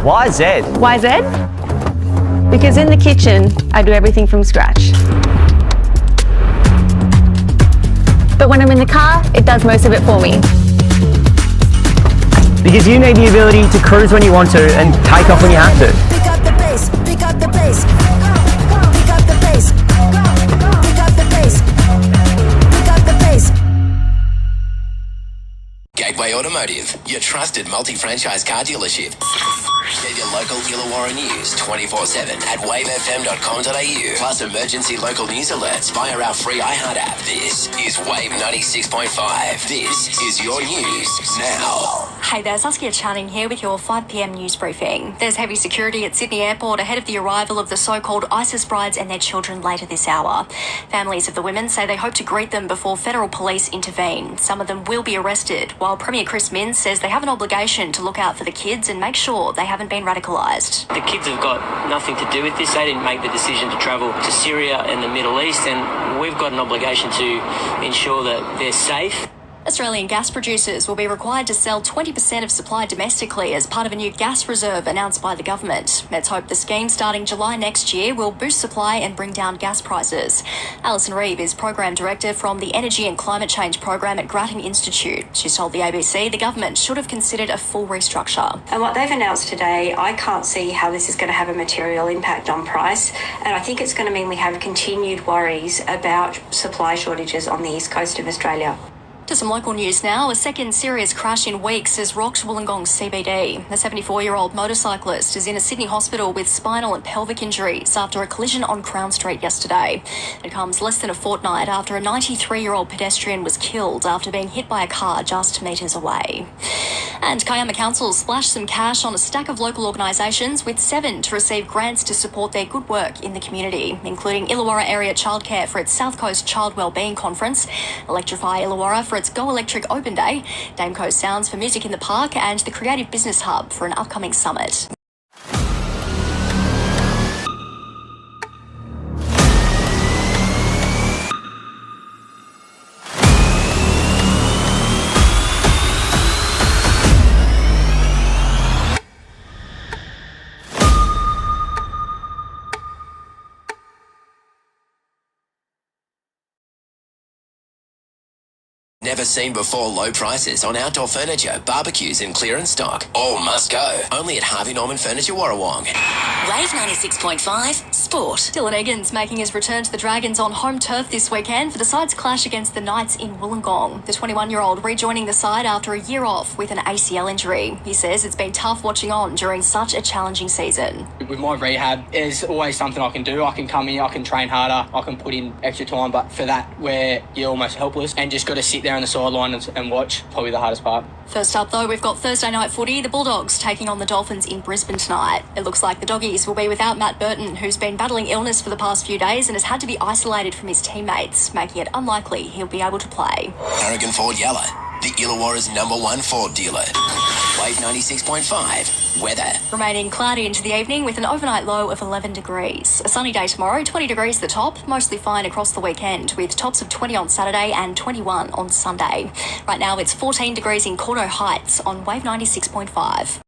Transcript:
Why Z? Why Z? Because in the kitchen, I do everything from scratch. But when I'm in the car, it does most of it for me. Because you need the ability to cruise when you want to and take off when you have to. Pick up the bass, pick up the bass, pick up the bass, pick up the bass, pick up the bass. Gateway Automotive, your trusted multi-franchise car dealership. Get your local Illawarra news 24/7 at wavefm.com.au. Plus emergency local news alerts via our free iHeart app. This is Wave 96.5. This is your news now. Hey there, Saskia chatting here with your 5 p.m. news briefing. There's heavy security at Sydney Airport ahead of the arrival of the so-called ISIS brides and their children later this hour. Families of the women say they hope to greet them before federal police intervene. Some of them will be arrested, while Premier Chris Minns says they have an obligation to look out for the kids and make sure they haven't been radicalised. The kids have got nothing to do with this. They didn't make the decision to travel to Syria and the Middle East, and we've got an obligation to ensure that they're safe. Australian gas producers will be required to sell 20% of supply domestically as part of a new gas reserve announced by the government. Let's hope the scheme starting July next year will boost supply and bring down gas prices. Alison Reeve is Program Director from the Energy and Climate Change Program at Grattan Institute. She's told the ABC the government should have considered a full restructure. And what they've announced today, I can't see how this is going to have a material impact on price. And I think it's going to mean we have continued worries about supply shortages on the east coast of Australia. To some local news now. A second serious crash in weeks has rocked Wollongong CBD. The 74-year-old motorcyclist is in a Sydney hospital with spinal and pelvic injuries after a collision on Crown Street yesterday. It comes less than a fortnight after a 93-year-old pedestrian was killed after being hit by a car just metres away. And Kiama Council splashed some cash on a stack of local organisations, with 7 to receive grants to support their good work in the community, including Illawarra Area Childcare for its South Coast Child Wellbeing Conference, Electrify Illawarra for its Go Electric Open Day, Dameco Sounds for music in the park, and the Creative Business Hub for an upcoming summit. Never seen before low prices on outdoor furniture, barbecues and clearance stock. All must go. Only at Harvey Norman Furniture Warrawong. Wave 96.5 Sport. Dylan Egan's making his return to the Dragons on home turf this weekend for the side's clash against the Knights in Wollongong. The 21-year-old rejoining the side after a year off with an ACL injury. He says it's been tough watching on during such a challenging season. With my rehab, there's always something I can do. I can come in, I can train harder, I can put in extra time, but for that, where you're almost helpless and just got to sit there on the sideline and watch, probably the hardest part. First up, though, we've got Thursday night footy. The Bulldogs taking on the Dolphins in Brisbane tonight. It looks like the Doggies will be without Matt Burton, who's been battling illness for the past few days and has had to be isolated from his teammates, making it unlikely he'll be able to play. Paragon Ford Yalla, the Illawarra's #1 Ford dealer. Wave 96.5 weather. Remaining cloudy into the evening with an overnight low of 11 degrees. A sunny day tomorrow, 20 degrees at the top, mostly fine across the weekend with tops of 20 on Saturday and 21 on Sunday. Right now it's 14 degrees in Cordo Heights on Wave 96.5.